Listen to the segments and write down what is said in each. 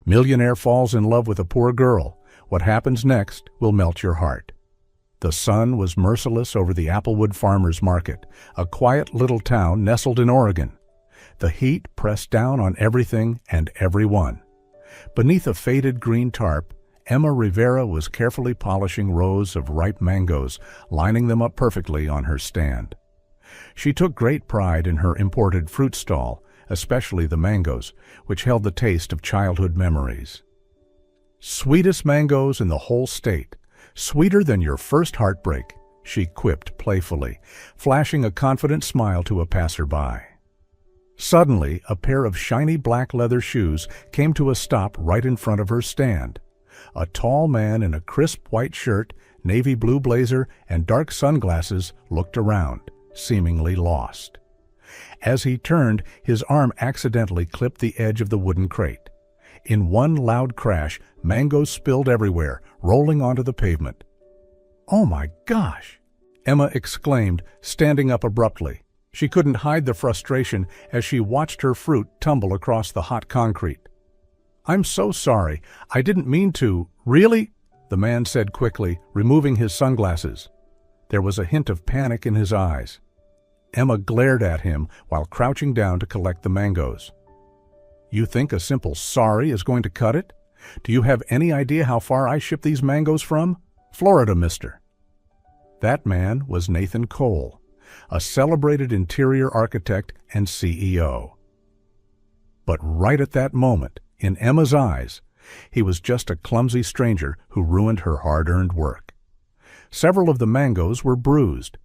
Millionaire falls in love with a poor girl. What happens next will melt your heart. The sun was merciless over the Applewood Farmers Market, a quiet little town nestled in Oregon. The heat pressed down on everything and everyone. Beneath a faded green tarp, Emma Rivera was carefully polishing rows of ripe mangoes, lining them up perfectly on her stand. She took great pride in her imported fruit stall, especially the mangoes, which held the taste of childhood memories. "Sweetest mangoes in the whole state, sweeter than your first heartbreak," she quipped playfully, flashing a confident smile to a passerby. Suddenly, a pair of shiny black leather shoes came to a stop right in front of her stand. A tall man in a crisp white shirt, navy blue blazer, and dark sunglasses looked around, seemingly lost. As he turned, his arm accidentally clipped the edge of the wooden crate. In one loud crash, mangoes spilled everywhere, rolling onto the pavement. "Oh my gosh!" Emma exclaimed, standing up abruptly. She couldn't hide the frustration as she watched her fruit tumble across the hot concrete. "I'm so sorry. I didn't mean to." "Really?" the man said quickly, removing his sunglasses. There was a hint of panic in his eyes. Emma glared at him while crouching down to collect the mangoes. "You think a simple sorry is going to cut it? Do you have any idea how far I ship these mangoes from? Florida, mister." That man was Nathan Cole, a celebrated interior architect and CEO. But right at that moment, in Emma's eyes, he was just a clumsy stranger who ruined her hard-earned work. Several of the mangoes were bruised.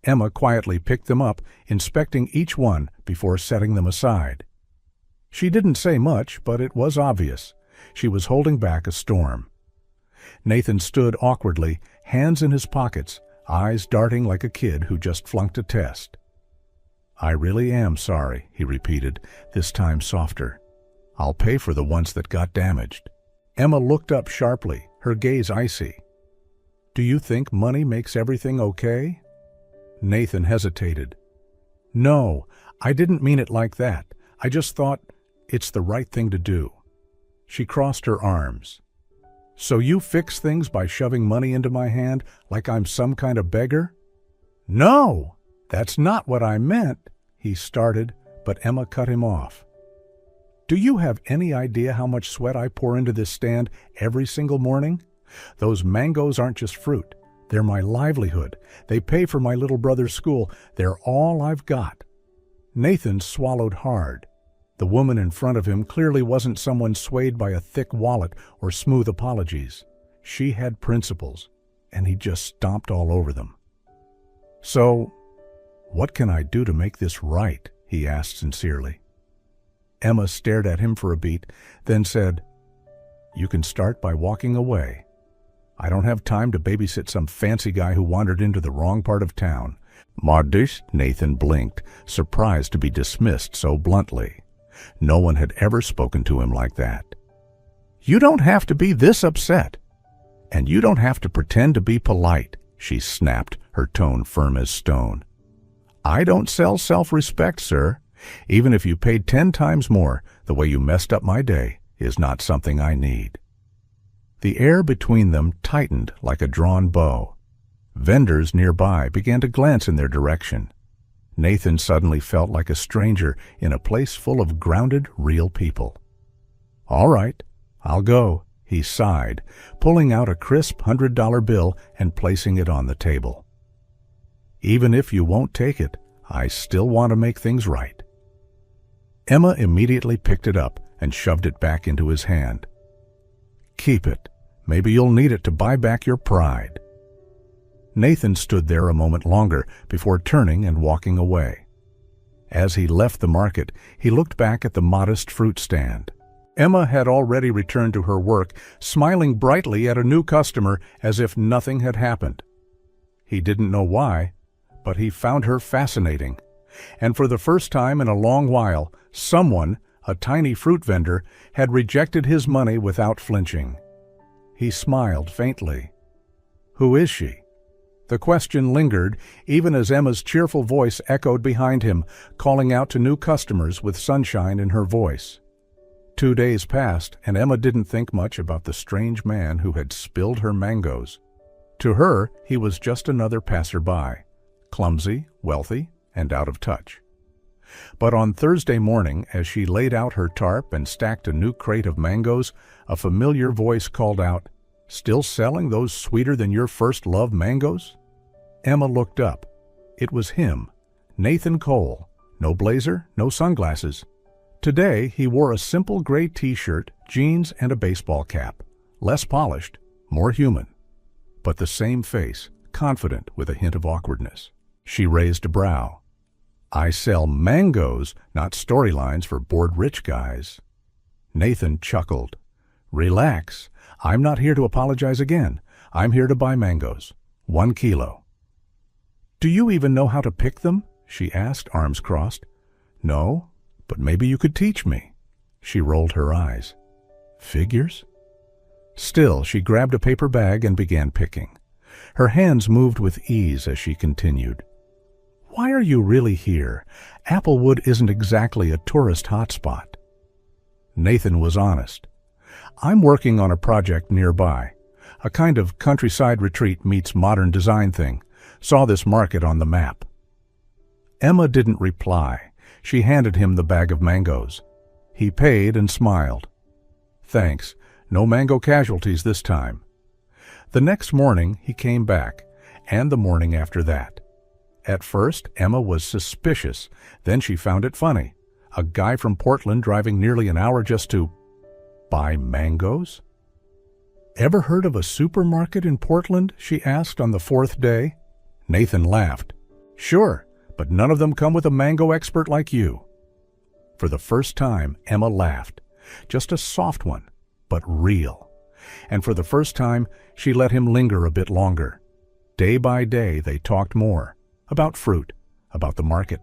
Emma quietly picked them up, inspecting each one before setting them aside. She didn't say much, but it was obvious. She was holding back a storm. Nathan stood awkwardly, hands in his pockets, eyes darting like a kid who just flunked a test. "I really am sorry," he repeated, this time softer. "I'll pay for the ones that got damaged." Emma looked up sharply, her gaze icy. "Do you think money makes everything okay?" Nathan hesitated. "No, I didn't mean it like that. I just thought it's the right thing to do." She crossed her arms. "So you fix things by shoving money into my hand like I'm some kind of beggar?" "No, that's not what I meant," he started, but Emma cut him off. "Do you have any idea how much sweat I pour into this stand every single morning? Those mangoes aren't just fruit. They're my livelihood. They pay for my little brother's school. They're all I've got." Nathan swallowed hard. The woman in front of him clearly wasn't someone swayed by a thick wallet or smooth apologies. She had principles, and he just stomped all over them. "So, what can I do to make this right?" he asked sincerely. Emma stared at him for a beat, then said, "You can start by walking away. I don't have time to babysit some fancy guy who wandered into the wrong part of town." "Modest?" Nathan blinked, surprised to be dismissed so bluntly. No one had ever spoken to him like that. "You don't have to be this upset. And you don't have to pretend to be polite," she snapped, her tone firm as stone. "I don't sell self-respect, sir. Even if you paid 10 times more, the way you messed up my day is not something I need." The air between them tightened like a drawn bow. Vendors nearby began to glance in their direction. Nathan suddenly felt like a stranger in a place full of grounded, real people. "All right, I'll go," he sighed, pulling out a crisp $100 bill and placing it on the table. "Even if you won't take it, I still want to make things right." Emma immediately picked it up and shoved it back into his hand. "Keep it. Maybe you'll need it to buy back your pride." Nathan stood there a moment longer before turning and walking away. As he left the market, he looked back at the modest fruit stand. Emma had already returned to her work, smiling brightly at a new customer as if nothing had happened. He didn't know why, but he found her fascinating. And for the first time in a long while, someone, a tiny fruit vendor, had rejected his money without flinching. He smiled faintly. "Who is she?" The question lingered, even as Emma's cheerful voice echoed behind him, calling out to new customers with sunshine in her voice. 2 days passed, and Emma didn't think much about the strange man who had spilled her mangoes. To her, he was just another passerby, clumsy, wealthy, and out of touch. But on Thursday morning, as she laid out her tarp and stacked a new crate of mangoes, a familiar voice called out, "Still selling those sweeter-than-your-first-love mangoes?" Emma looked up. It was him, Nathan Cole. No blazer, no sunglasses. Today, he wore a simple gray t-shirt, jeans, and a baseball cap. Less polished, more human. But the same face, confident with a hint of awkwardness. She raised a brow. "I sell mangoes, not storylines for bored rich guys." Nathan chuckled. "Relax. I'm not here to apologize again. I'm here to buy mangoes. 1 kilo. "Do you even know how to pick them?" she asked, arms crossed. "No, but maybe you could teach me." She rolled her eyes. "Figures?" Still, she grabbed a paper bag and began picking. Her hands moved with ease as she continued. "Why are you really here? Applewood isn't exactly a tourist hotspot." Nathan was honest. "I'm working on a project nearby. A kind of countryside retreat meets modern design thing. Saw this market on the map." Emma didn't reply. She handed him the bag of mangoes. He paid and smiled. "Thanks. No mango casualties this time." The next morning he came back, and the morning after that. At first, Emma was suspicious. Then she found it funny. A guy from Portland driving nearly an hour just to buy mangoes? "Ever heard of a supermarket in Portland?" she asked on the 4th day. Nathan laughed. "Sure, but none of them come with a mango expert like you." For the first time, Emma laughed. Just a soft one, but real. And for the first time, she let him linger a bit longer. Day by day, they talked more. About fruit, about the market,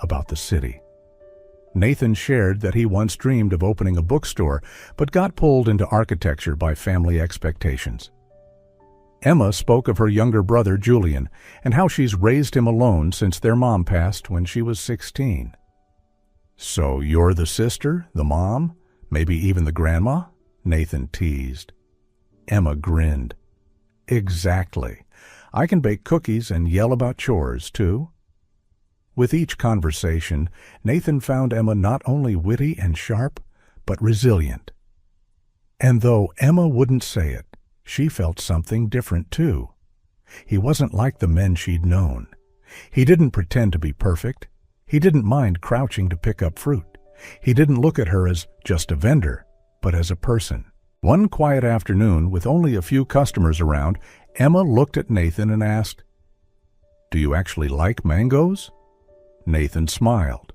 about the city. Nathan shared that he once dreamed of opening a bookstore, but got pulled into architecture by family expectations. Emma spoke of her younger brother, Julian, and how she's raised him alone since their mom passed when she was 16. "So you're the sister, the mom, maybe even the grandma?" Nathan teased. Emma grinned. "Exactly. I can bake cookies and yell about chores, too." With each conversation, Nathan found Emma not only witty and sharp, but resilient. And though Emma wouldn't say it, she felt something different, too. He wasn't like the men she'd known. He didn't pretend to be perfect. He didn't mind crouching to pick up fruit. He didn't look at her as just a vendor, but as a person. One quiet afternoon, with only a few customers around, Emma looked at Nathan and asked, "Do you actually like mangoes?" Nathan smiled.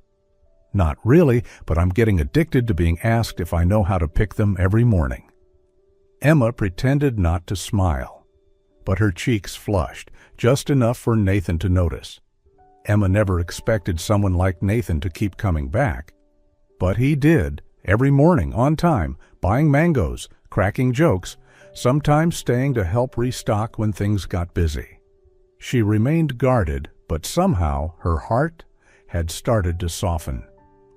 "Not really, but I'm getting addicted to being asked if I know how to pick them every morning." Emma pretended not to smile, but her cheeks flushed, just enough for Nathan to notice. Emma never expected someone like Nathan to keep coming back. But he did, every morning, on time, buying mangoes, cracking jokes, sometimes staying to help restock when things got busy. She remained guarded, but somehow her heart had started to soften.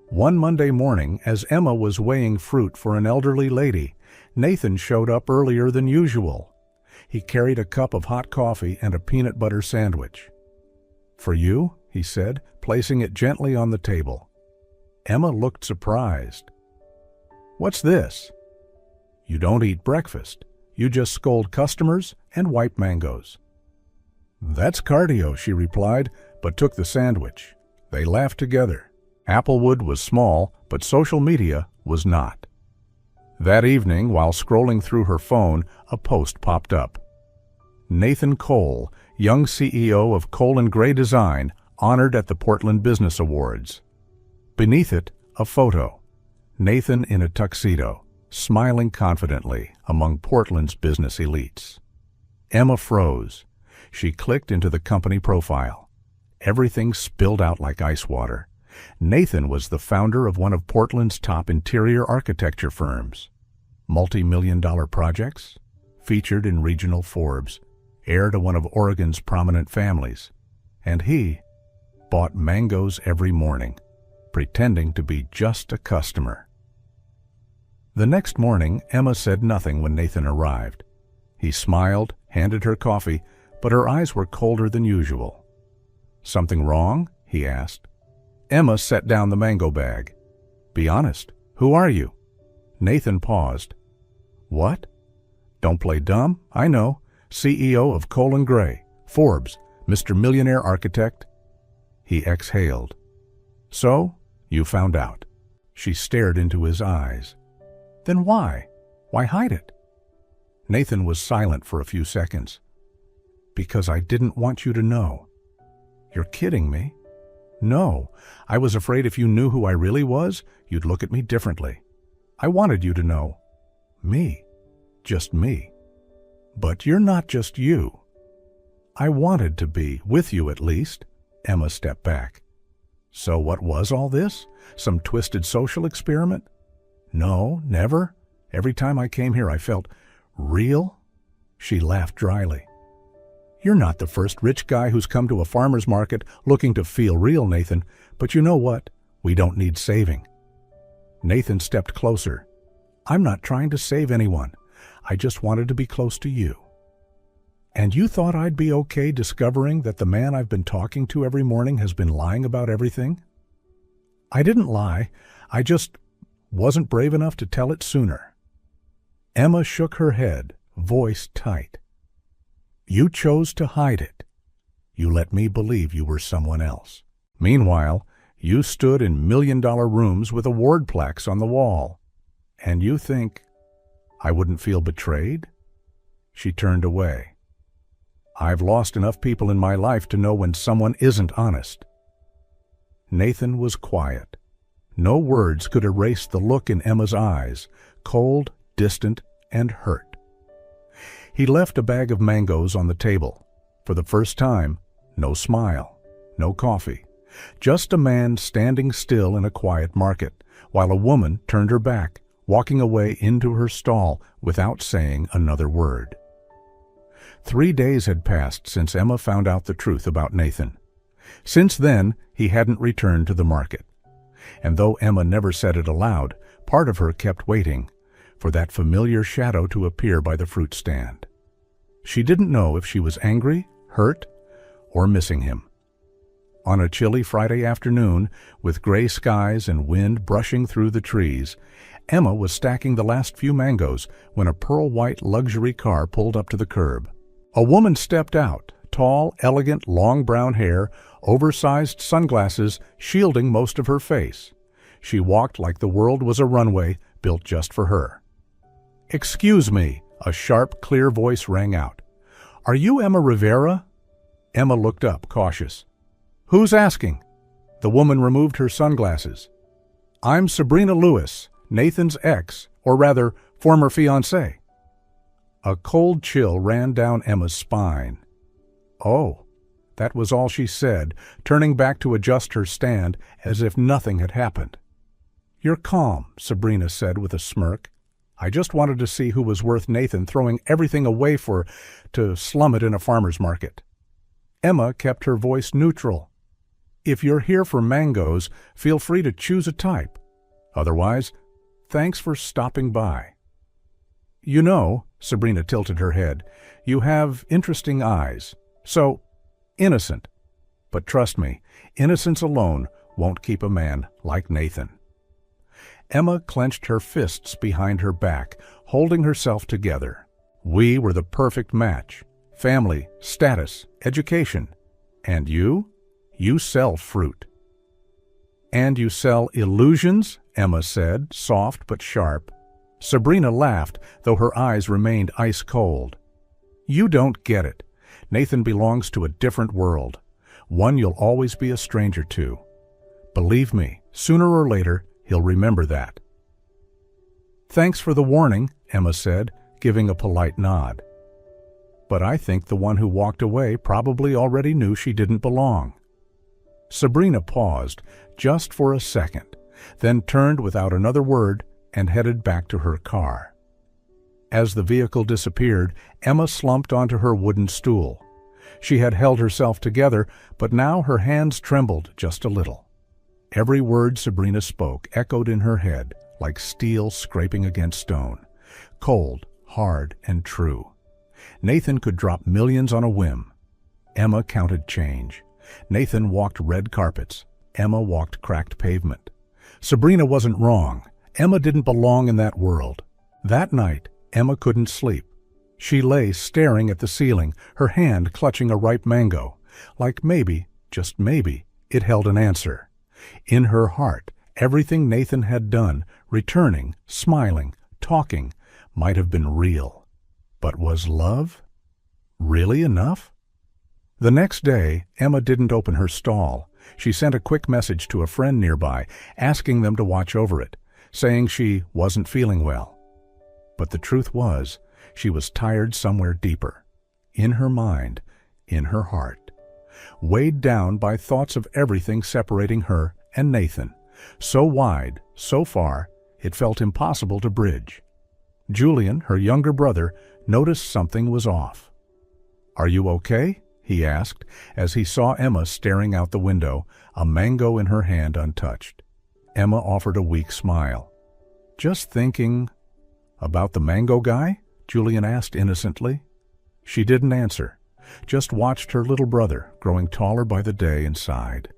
One Monday morning, as Emma was weighing fruit for an elderly lady, Nathan showed up earlier than usual. He carried a cup of hot coffee and a peanut butter sandwich. "For you?" he said, placing it gently on the table. Emma looked surprised. "What's this?" "You don't eat breakfast. You just scold customers and wipe mangoes." "That's cardio," she replied, but took the sandwich. They laughed together. Applewood was small, but social media was not. That evening, while scrolling through her phone, a post popped up. Nathan Cole, young CEO of Cole & Gray Design, honored at the Portland Business Awards. Beneath it, a photo. Nathan in a tuxedo, smiling confidently among Portland's business elites. Emma froze. She clicked into the company profile. Everything spilled out like ice water. Nathan was the founder of one of Portland's top interior architecture firms. Multi-million-dollar projects, featured in regional Forbes, heir to one of Oregon's prominent families. And he bought mangoes every morning, pretending to be just a customer. The next morning, Emma said nothing when Nathan arrived. He smiled, handed her coffee, but her eyes were colder than usual. "Something wrong?" he asked. Emma set down the mango bag. "Be honest. Who are you?" Nathan paused. "What? Don't play dumb. I know. CEO of Cole & Gray, Forbes, Mr. Millionaire Architect." He exhaled. "So, you found out." She stared into his eyes. "Then why? Why hide it?" Nathan was silent for a few seconds. "Because I didn't want you to know." "You're kidding me." "No, I was afraid if you knew who I really was, you'd look at me differently. I wanted you to know. Me. Just me. But you're not just you." "I wanted to be, with you at least." Emma stepped back. "So what was all this? Some twisted social experiment?" "No, never. Every time I came here I felt real." She laughed dryly. "You're not the first rich guy who's come to a farmer's market looking to feel real, Nathan, but you know what? We don't need saving." Nathan stepped closer. "I'm not trying to save anyone. I just wanted to be close to you." "And you thought I'd be okay discovering that the man I've been talking to every morning has been lying about everything?" "I didn't lie. I just wasn't brave enough to tell it sooner." Emma shook her head, voice tight. "You chose to hide it. You let me believe you were someone else. Meanwhile, you stood in million-dollar rooms with award plaques on the wall. And you think I wouldn't feel betrayed?" She turned away. "I've lost enough people in my life to know when someone isn't honest." Nathan was quiet. No words could erase the look in Emma's eyes, cold, distant, and hurt. He left a bag of mangoes on the table. For the first time, no smile, no coffee. Just a man standing still in a quiet market, while a woman turned her back, walking away into her stall without saying another word. 3 days had passed since Emma found out the truth about Nathan. Since then, he hadn't returned to the market. And though Emma never said it aloud, part of her kept waiting for that familiar shadow to appear by the fruit stand. She didn't know if she was angry, hurt, or missing him. On a chilly Friday afternoon, with gray skies and wind brushing through the trees, Emma was stacking the last few mangoes when a pearl-white luxury car pulled up to the curb. A woman stepped out, tall, elegant, long brown hair, oversized sunglasses shielding most of her face. She walked like the world was a runway built just for her. "Excuse me," a sharp, clear voice rang out. "Are you Emma Rivera?" Emma looked up, cautious. "Who's asking?" The woman removed her sunglasses. "I'm Sabrina Lewis, Nathan's ex, or rather, former fiancée." A cold chill ran down Emma's spine. "Oh," that was all she said, turning back to adjust her stand as if nothing had happened. "You're calm," Sabrina said with a smirk. "I just wanted to see who was worth Nathan throwing everything away to slum it in a farmer's market." Emma kept her voice neutral. "If you're here for mangoes, feel free to choose a type. Otherwise, thanks for stopping by." "You know," Sabrina tilted her head, "you have interesting eyes. So, innocent. But trust me, innocence alone won't keep a man like Nathan." Emma clenched her fists behind her back, holding herself together. We were the perfect match. Family, status, education. And you? You sell fruit. "And you sell illusions?" Emma said, soft but sharp. Sabrina laughed, though her eyes remained ice cold. "You don't get it. Nathan belongs to a different world, one you'll always be a stranger to. Believe me, sooner or later, he'll remember that." "Thanks for the warning," Emma said, giving a polite nod. "But I think the one who walked away probably already knew she didn't belong." Sabrina paused, just for a second, then turned without another word and headed back to her car. As the vehicle disappeared, Emma slumped onto her wooden stool. She had held herself together, but now her hands trembled just a little. Every word Sabrina spoke echoed in her head, like steel scraping against stone. Cold, hard, and true. Nathan could drop millions on a whim. Emma counted change. Nathan walked red carpets. Emma walked cracked pavement. Sabrina wasn't wrong. Emma didn't belong in that world. That night, Emma couldn't sleep. She lay staring at the ceiling, her hand clutching a ripe mango, like maybe, just maybe, it held an answer. In her heart, everything Nathan had done, returning, smiling, talking, might have been real. But was love really enough? The next day, Emma didn't open her stall. She sent a quick message to a friend nearby, asking them to watch over it, saying she wasn't feeling well. But the truth was, she was tired somewhere deeper, in her mind, in her heart, weighed down by thoughts of everything separating her and Nathan, so wide, so far, it felt impossible to bridge. Julian, her younger brother, noticed something was off. "Are you okay?" he asked, as he saw Emma staring out the window, a mango in her hand untouched. Emma offered a weak smile. "Just thinking." "About the mango guy?" Julian asked innocently. She didn't answer, just watched her little brother growing taller by the day and sighed.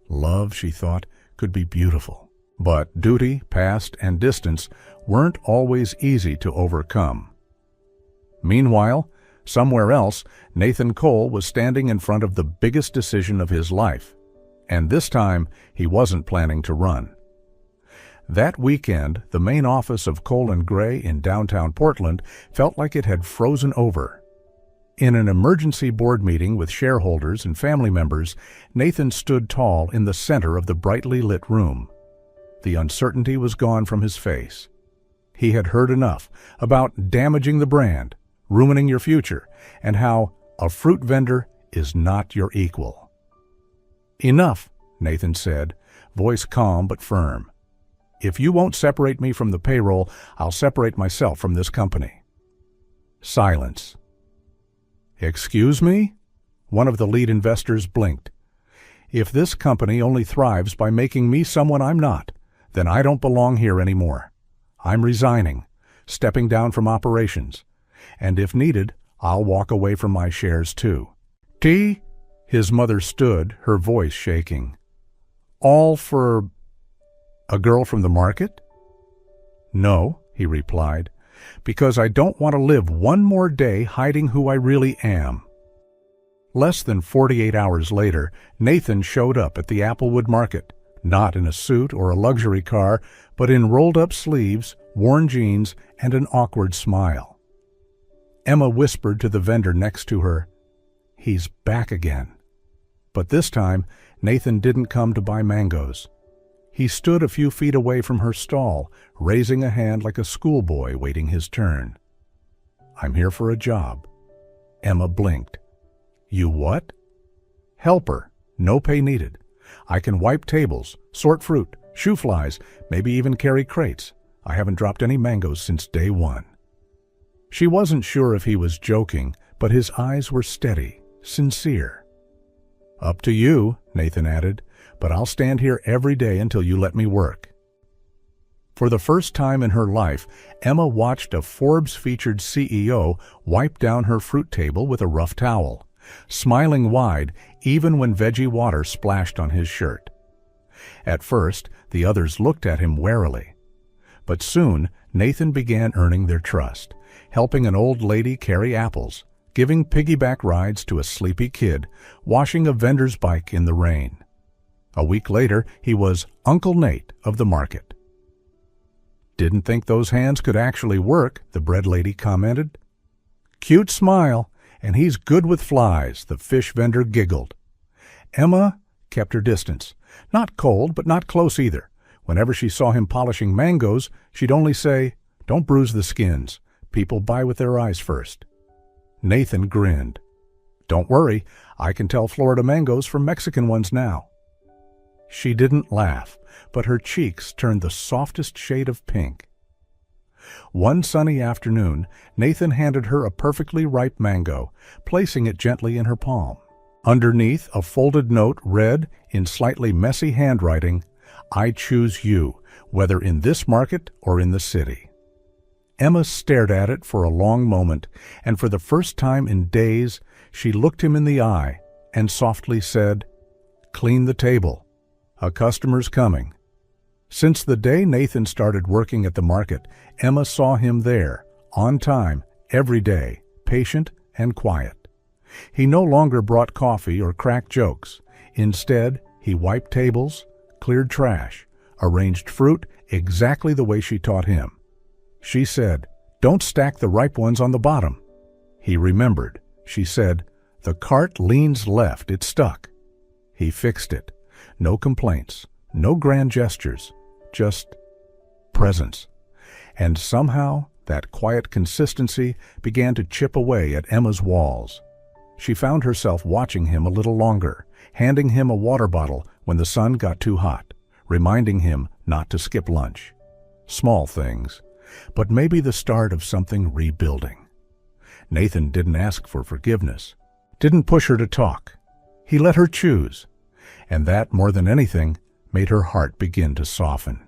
Love, she thought, could be beautiful. But duty, past, and distance weren't always easy to overcome. Meanwhile, somewhere else, Nathan Cole was standing in front of the biggest decision of his life. And this time, he wasn't planning to run. That weekend, the main office of Cole & Gray in downtown Portland felt like it had frozen over. In an emergency board meeting with shareholders and family members, Nathan stood tall in the center of the brightly lit room. The uncertainty was gone from his face. He had heard enough about damaging the brand, ruining your future, and how a fruit vendor is not your equal. "Enough," Nathan said, voice calm but firm. "If you won't separate me from the payroll, I'll separate myself from this company." Silence. "Excuse me?" One of the lead investors blinked. "If this company only thrives by making me someone I'm not, then I don't belong here anymore. I'm resigning, stepping down from operations, and if needed, I'll walk away from my shares too." "Tea?" His mother stood, her voice shaking. "All for a girl from the market?" "No," he replied, "because I don't want to live one more day hiding who I really am." Less than 48 hours later, Nathan showed up at the Applewood Market, not in a suit or a luxury car, but in rolled-up sleeves, worn jeans, and an awkward smile. Emma whispered to the vendor next to her, "He's back again." But this time, Nathan didn't come to buy mangoes. He stood a few feet away from her stall, raising a hand like a schoolboy waiting his turn. "I'm here for a job." Emma blinked. "You what?" "Helper. No pay needed. I can wipe tables, sort fruit, shoo flies, maybe even carry crates. I haven't dropped any mangoes since day one." She wasn't sure if he was joking, but his eyes were steady, sincere. "Up to you," Nathan added, "but I'll stand here every day until you let me work." For the first time in her life, Emma watched a Forbes-featured CEO wipe down her fruit table with a rough towel, smiling wide even when veggie water splashed on his shirt. At first, the others looked at him warily. But soon, Nathan began earning their trust, helping an old lady carry apples, giving piggyback rides to a sleepy kid, washing a vendor's bike in the rain. A week later, he was Uncle Nate of the market. "Didn't think those hands could actually work," the bread lady commented. "Cute smile, and he's good with flies," the fish vendor giggled. Emma kept her distance. Not cold, but not close either. Whenever she saw him polishing mangoes, she'd only say, "Don't bruise the skins. People buy with their eyes first." Nathan grinned. "Don't worry, I can tell Florida mangoes from Mexican ones now." She didn't laugh, but her cheeks turned the softest shade of pink. One sunny afternoon, Nathan handed her a perfectly ripe mango, placing it gently in her palm. Underneath, a folded note read, in slightly messy handwriting, "I choose you. whether in this market or in the city. Emma stared at it for a long moment, and for the first time in days, she looked him in the eye and softly said, "Clean the table. A customer's coming." Since the day Nathan started working at the market, Emma saw him there, on time, every day, patient and quiet. He no longer brought coffee or cracked jokes. Instead, he wiped tables, cleared trash, arranged fruit exactly the way she taught him. She said, "Don't stack the ripe ones on the bottom." He remembered. She said, "The cart leans left, it's stuck." He fixed it. No complaints, no grand gestures, just presence. And somehow, that quiet consistency began to chip away at Emma's walls. She found herself watching him a little longer, handing him a water bottle when the sun got too hot, reminding him not to skip lunch. Small things, but maybe the start of something rebuilding. Nathan didn't ask for forgiveness, didn't push her to talk. He let her choose, and that, more than anything, made her heart begin to soften.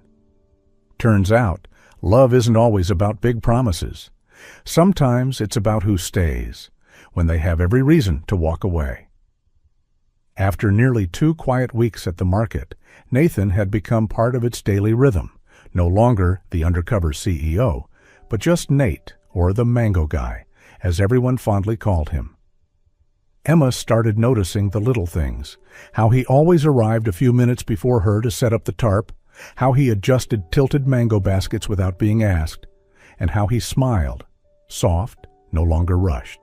Turns out, love isn't always about big promises. Sometimes it's about who stays, when they have every reason to walk away. After nearly 2 quiet weeks at the market, Nathan had become part of its daily rhythm, no longer the undercover CEO, but just Nate, or the Mango Guy, as everyone fondly called him. Emma started noticing the little things, how he always arrived a few minutes before her to set up the tarp, how he adjusted tilted mango baskets without being asked, and how he smiled, soft, no longer rushed.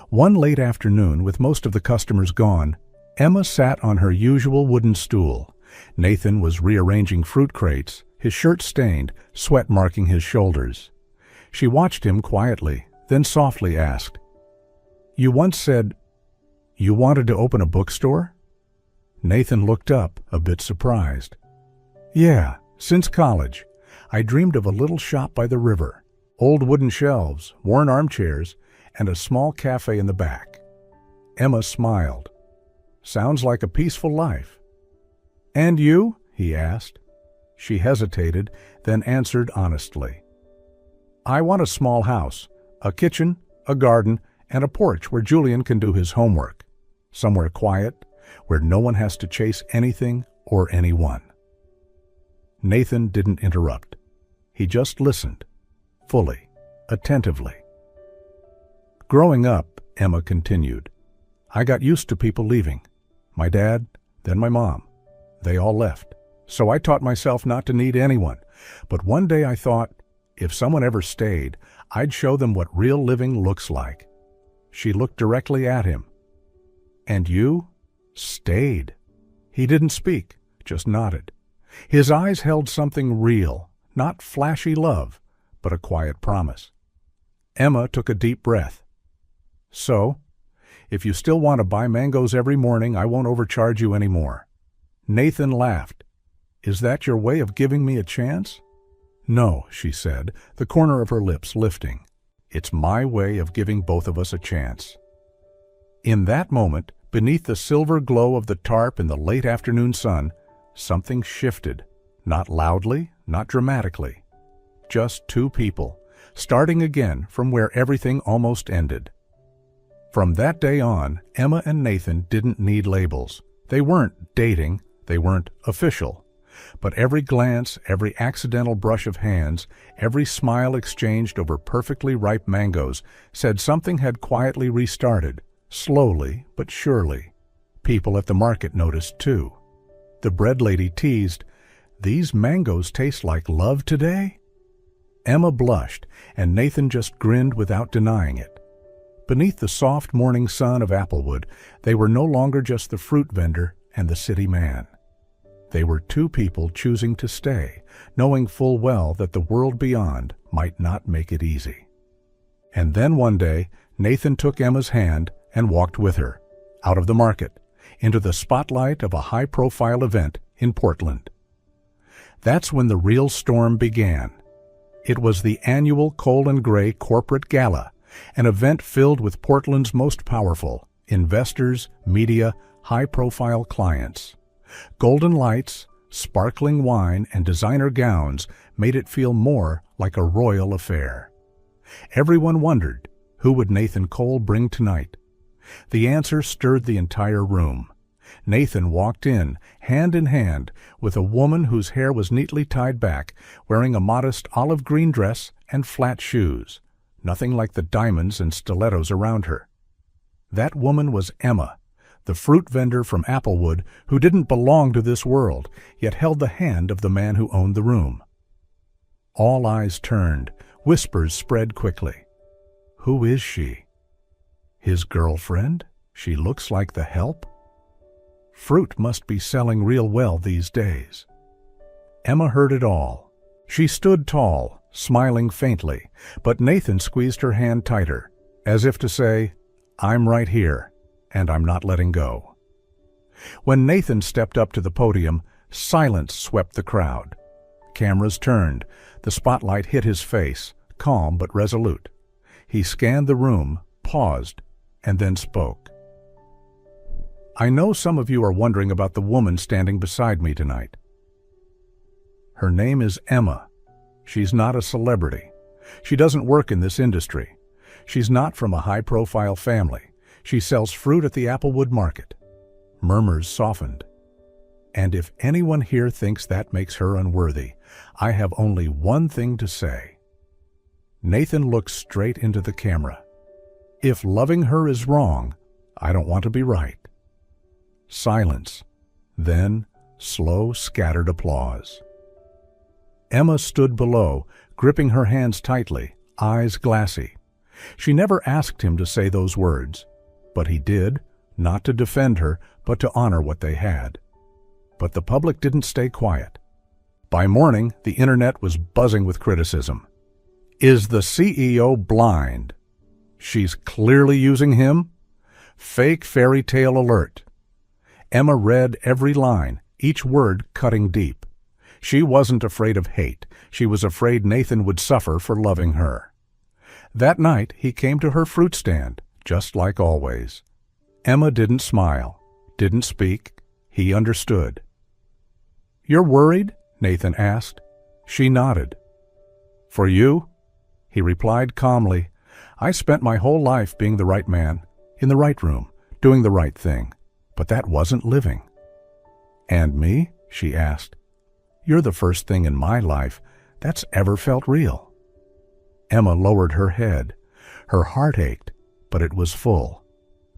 One late afternoon, with most of the customers gone, Emma sat on her usual wooden stool. Nathan was rearranging fruit crates, his shirt stained, sweat marking his shoulders. She watched him quietly, then softly asked, "You once said you wanted to open a bookstore?" Nathan looked up, a bit surprised. "Yeah, since college. I dreamed of a little shop by the river, old wooden shelves, worn armchairs, and a small cafe in the back." Emma smiled. "Sounds like a peaceful life." "And you?" he asked. She hesitated, then answered honestly. "I want a small house, a kitchen, a garden, and a porch where Julian can do his homework. Somewhere quiet, where no one has to chase anything or anyone." Nathan didn't interrupt. He just listened, fully, attentively. "Growing up," Emma continued, "I got used to people leaving. My dad, then my mom. They all left. So I taught myself not to need anyone. But one day I thought, if someone ever stayed, I'd show them what real living looks like." She looked directly at him. "And you stayed." He didn't speak, just nodded. His eyes held something real, not flashy love, but a quiet promise. Emma took a deep breath. "So, if you still want to buy mangoes every morning, I won't overcharge you anymore." Nathan laughed. "Is that your way of giving me a chance?" "No," she said, the corner of her lips lifting. "It's my way of giving both of us a chance." In that moment, beneath the silver glow of the tarp in the late afternoon sun, something shifted, not loudly, not dramatically. Just 2 people, starting again from where everything almost ended. From that day on, Emma and Nathan didn't need labels. They weren't dating, they weren't official. But every glance, every accidental brush of hands, every smile exchanged over perfectly ripe mangoes said something had quietly restarted, slowly but surely. People at the market noticed too. The bread lady teased, "These mangoes taste like love today?" Emma blushed, and Nathan just grinned without denying it. Beneath the soft morning sun of Applewood, they were no longer just the fruit vendor and the city man. They were 2 people choosing to stay, knowing full well that the world beyond might not make it easy. And then one day, Nathan took Emma's hand and walked with her, out of the market, into the spotlight of a high-profile event in Portland. That's when the real storm began. It was the annual Cole & Gray Corporate Gala, an event filled with Portland's most powerful investors, media, high-profile clients. Golden lights, Sparkling wine and designer gowns made it feel more like a royal affair. Everyone wondered, who would Nathan Cole bring tonight? The answer stirred the entire room. Nathan walked in hand with a woman whose hair was neatly tied back, wearing a modest olive green dress and flat shoes, nothing like the diamonds and stilettos around her. That woman was Emma, the fruit vendor from Applewood who didn't belong to this world, yet held the hand of the man who owned the room. All eyes turned, whispers spread quickly. Who is she? His girlfriend? She looks like the help? Fruit must be selling real well these days. Emma heard it all. She stood tall, smiling faintly, but Nathan squeezed her hand tighter, as if to say, I'm right here, and I'm not letting go. When Nathan stepped up to the podium, silence swept the crowd. Cameras turned. The spotlight hit his face, calm but resolute. He scanned the room, paused, and then spoke. I know some of you are wondering about the woman standing beside me tonight. Her name is Emma. She's not a celebrity. She doesn't work in this industry. She's not from a high-profile family. She sells fruit at the Applewood market. Murmurs softened. And if anyone here thinks that makes her unworthy, I have only one thing to say. Nathan looked straight into the camera. If loving her is wrong, I don't want to be right. Silence. Then slow, scattered applause. Emma stood below, gripping her hands tightly, eyes glassy. She never asked him to say those words, but he did, not to defend her, but to honor what they had. But the public didn't stay quiet. By morning, the internet was buzzing with criticism. Is the CEO blind? She's clearly using him? Fake fairy tale alert. Emma read every line, each word cutting deep. She wasn't afraid of hate. She was afraid Nathan would suffer for loving her. That night, he came to her fruit stand, just like always. Emma didn't smile, didn't speak. He understood. You're worried? Nathan asked. She nodded. For you? He replied calmly. I spent my whole life being the right man, in the right room, doing the right thing. But that wasn't living. And me? She asked. You're the first thing in my life that's ever felt real. Emma lowered her head. Her heart ached, but it was full.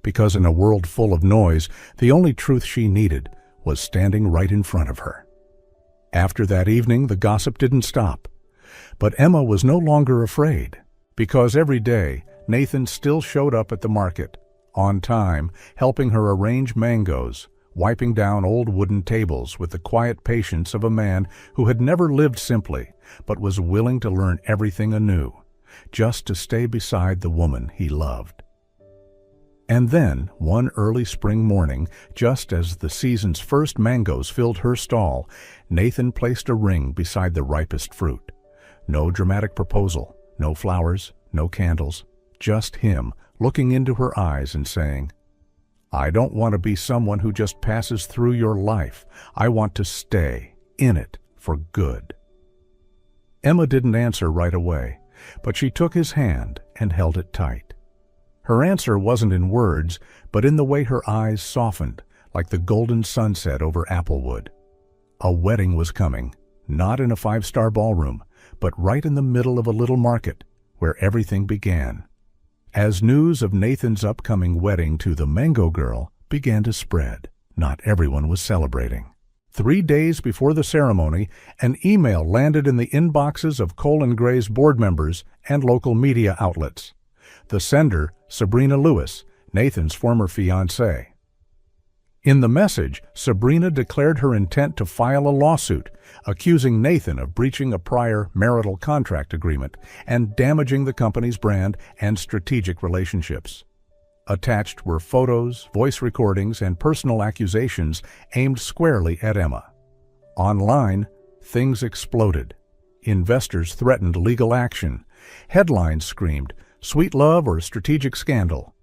Because in a world full of noise, the only truth she needed was standing right in front of her. After that evening, the gossip didn't stop. But Emma was no longer afraid, because every day Nathan still showed up at the market, on time, helping her arrange mangoes, wiping down old wooden tables with the quiet patience of a man who had never lived simply, but was willing to learn everything anew, just to stay beside the woman he loved. And then, one early spring morning, just as the season's first mangoes filled her stall, Nathan placed a ring beside the ripest fruit. No dramatic proposal, no flowers, no candles, just him looking into her eyes and saying, I don't want to be someone who just passes through your life. I want to stay in it for good. Emma didn't answer right away, but she took his hand and held it tight. Her answer wasn't in words, but in the way her eyes softened, like the golden sunset over Applewood. A wedding was coming, not in a five-star ballroom, but right in the middle of a little market, where everything began. As news of Nathan's upcoming wedding to the Mango Girl began to spread, not everyone was celebrating. 3 days before the ceremony, an email landed in the inboxes of Cole & Gray's board members and local media outlets. The sender, Sabrina Lewis, Nathan's former fiancée. In the message, Sabrina declared her intent to file a lawsuit, accusing Nathan of breaching a prior marital contract agreement and damaging the company's brand and strategic relationships. Attached were photos, voice recordings, and personal accusations aimed squarely at Emma. Online, things exploded. Investors threatened legal action. Headlines screamed, "Sweet love or strategic scandal."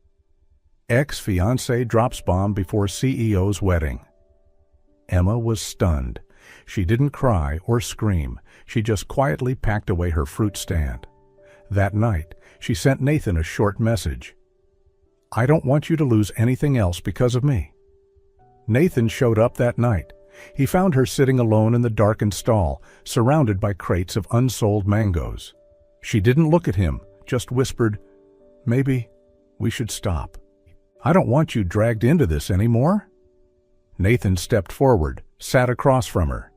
Ex-fiancé drops bomb before CEO's wedding. Emma was stunned. She didn't cry or scream. She just quietly packed away her fruit stand. That night, she sent Nathan a short message. "I don't want you to lose anything else because of me." Nathan showed up that night. He found her sitting alone in the darkened stall, surrounded by crates of unsold mangoes. She didn't look at him, just whispered, "Maybe we should stop. I don't want you dragged into this anymore." Nathan stepped forward, sat across from her.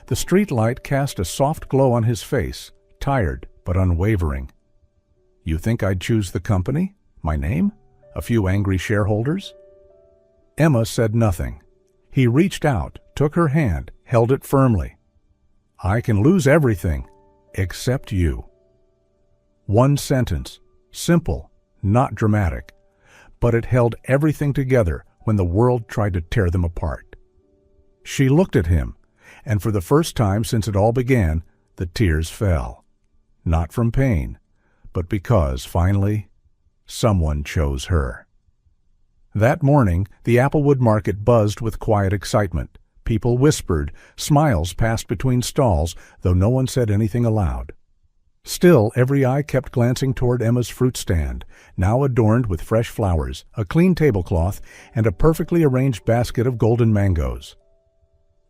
The street light cast a soft glow on his face, tired but unwavering. "You think I'd choose the company? My name? A few angry shareholders?" Emma said nothing. He reached out, took her hand, held it firmly. "I can lose everything, except you." One sentence, simple, not dramatic, but it held everything together when the world tried to tear them apart. She looked at him, and for the first time since it all began, the tears fell. Not from pain, but because, finally, someone chose her. That morning, the Applewood market buzzed with quiet excitement. People whispered, smiles passed between stalls, though no one said anything aloud. Still, every eye kept glancing toward Emma's fruit stand, now adorned with fresh flowers, a clean tablecloth, and a perfectly arranged basket of golden mangoes.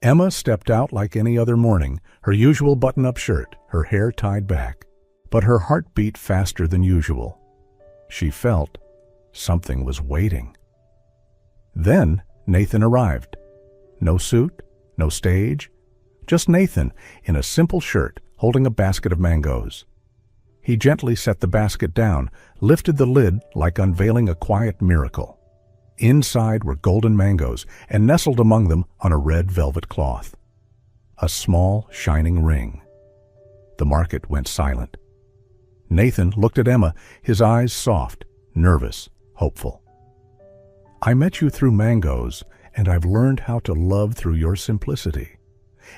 Emma stepped out like any other morning, her usual button-up shirt, her hair tied back. But her heart beat faster than usual. She felt something was waiting. Then Nathan arrived. No suit, no stage, just Nathan in a simple shirt holding a basket of mangoes. He gently set the basket down, lifted the lid like unveiling a quiet miracle. Inside were golden mangoes, and nestled among them on a red velvet cloth. A small, shining ring. The market went silent. Nathan looked at Emma, his eyes soft, nervous, hopeful. "I met you through mangoes, and I've learned how to love through your simplicity.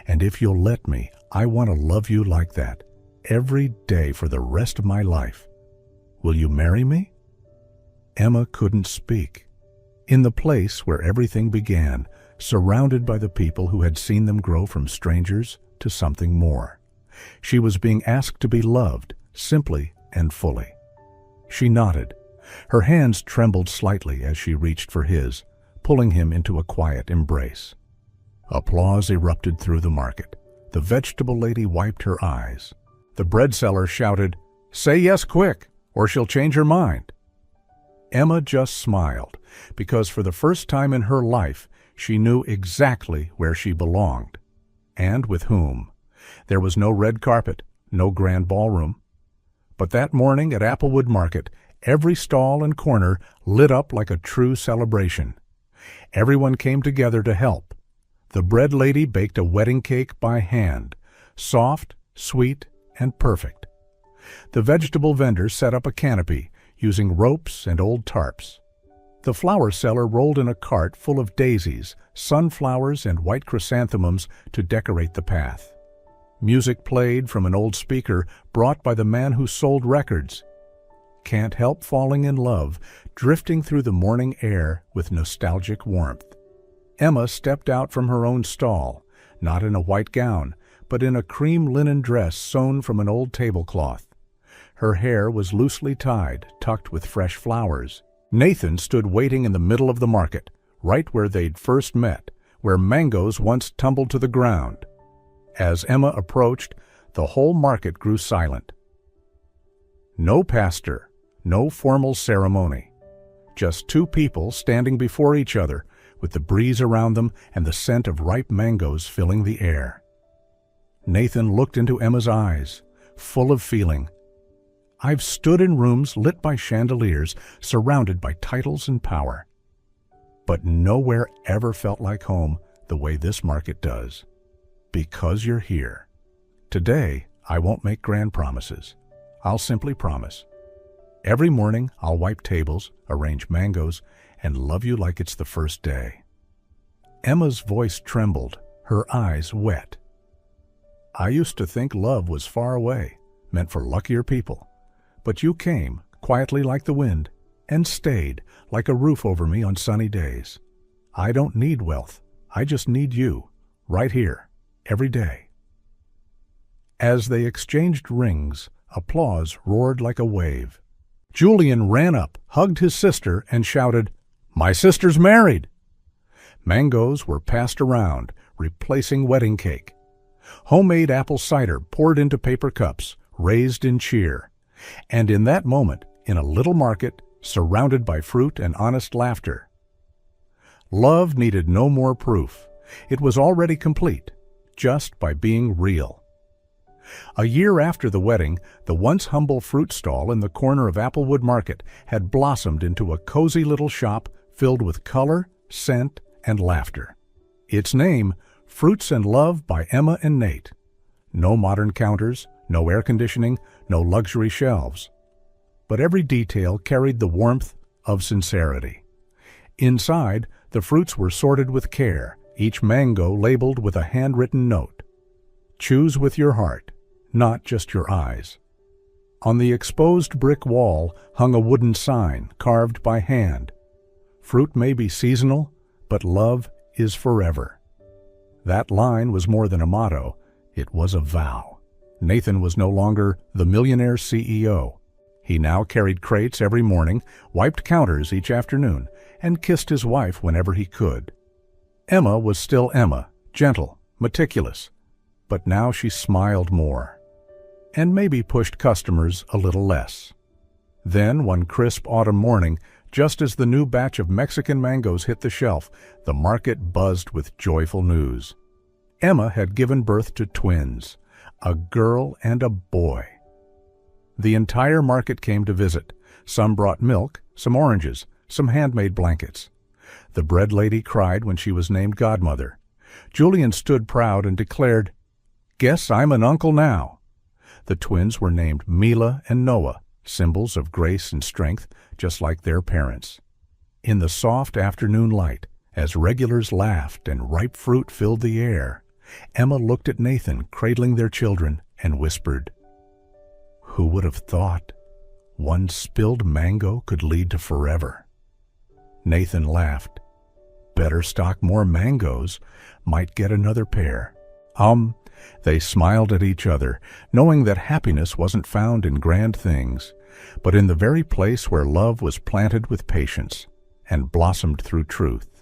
And if you'll let me, I want to love you like that, every day for the rest of my life. Will you marry me?" Emma couldn't speak. In the place where everything began, surrounded by the people who had seen them grow from strangers to something more, she was being asked to be loved, simply and fully. She nodded. Her hands trembled slightly as she reached for his, pulling him into a quiet embrace. Applause erupted through the market. The vegetable lady wiped her eyes. The bread seller shouted, "Say yes quick, or she'll change her mind." Emma just smiled, because for the first time in her life, she knew exactly where she belonged, and with whom. There was no red carpet, no grand ballroom. But that morning at Applewood Market, every stall and corner lit up like a true celebration. Everyone came together to help. The bread lady baked a wedding cake by hand, soft, sweet, and perfect. The vegetable vendor set up a canopy, using ropes and old tarps. The flower seller rolled in a cart full of daisies, sunflowers, and white chrysanthemums to decorate the path. Music played from an old speaker brought by the man who sold records. Can't help falling in love, drifting through the morning air with nostalgic warmth. Emma stepped out from her own stall, not in a white gown, but in a cream linen dress sewn from an old tablecloth. Her hair was loosely tied, tucked with fresh flowers. Nathan stood waiting in the middle of the market, right where they'd first met, where mangoes once tumbled to the ground. As Emma approached, the whole market grew silent. No pastor, no formal ceremony. Just two people standing before each other, with the breeze around them and the scent of ripe mangoes filling the air. Nathan looked into Emma's eyes, full of feeling. I've stood in rooms lit by chandeliers, surrounded by titles and power. But nowhere ever felt like home the way this market does. Because you're here. Today, I won't make grand promises. I'll simply promise. Every morning, I'll wipe tables, arrange mangoes, and love you like it's the first day. Emma's voice trembled, her eyes wet. I used to think love was far away, meant for luckier people. But you came, quietly like the wind, and stayed, like a roof over me on sunny days. I don't need wealth. I just need you, right here, every day. As they exchanged rings, applause roared like a wave. Julian ran up, hugged his sister, and shouted, "My sister's married!" Mangoes were passed around, replacing wedding cake. Homemade apple cider poured into paper cups, raised in cheer. And in that moment, in a little market, surrounded by fruit and honest laughter, love needed no more proof. It was already complete, just by being real. A year after the wedding, the once humble fruit stall in the corner of Applewood Market had blossomed into a cozy little shop filled with color, scent, and laughter. Its name, Fruits and Love by Emma and Nate. No modern counters, no air conditioning, no luxury shelves. But every detail carried the warmth of sincerity. Inside, the fruits were sorted with care, each mango labeled with a handwritten note. Choose with your heart, not just your eyes. On the exposed brick wall hung a wooden sign carved by hand. Fruit may be seasonal, but love is forever. That line was more than a motto, it was a vow. Nathan was no longer the Millionaire CEO. He now carried crates every morning, wiped counters each afternoon, and kissed his wife whenever he could. Emma was still Emma, gentle, meticulous, but now she smiled more, and maybe pushed customers a little less. Then, one crisp autumn morning, just as the new batch of Mexican mangoes hit the shelf, the market buzzed with joyful news. Emma had given birth to twins, a girl and a boy. The entire market came to visit. Some brought milk, some oranges, some handmade blankets. The bread lady cried when she was named godmother. Julian stood proud and declared, "Guess I'm an uncle now." The twins were named Mila and Noah, symbols of grace and strength, just like their parents. In the soft afternoon light, as regulars laughed and ripe fruit filled the air, Emma looked at Nathan cradling their children and whispered, "Who would have thought one spilled mango could lead to forever?" Nathan laughed. "Better stock more mangoes, might get another pair." They smiled at each other, knowing that happiness wasn't found in grand things, but in the very place where love was planted with patience and blossomed through truth.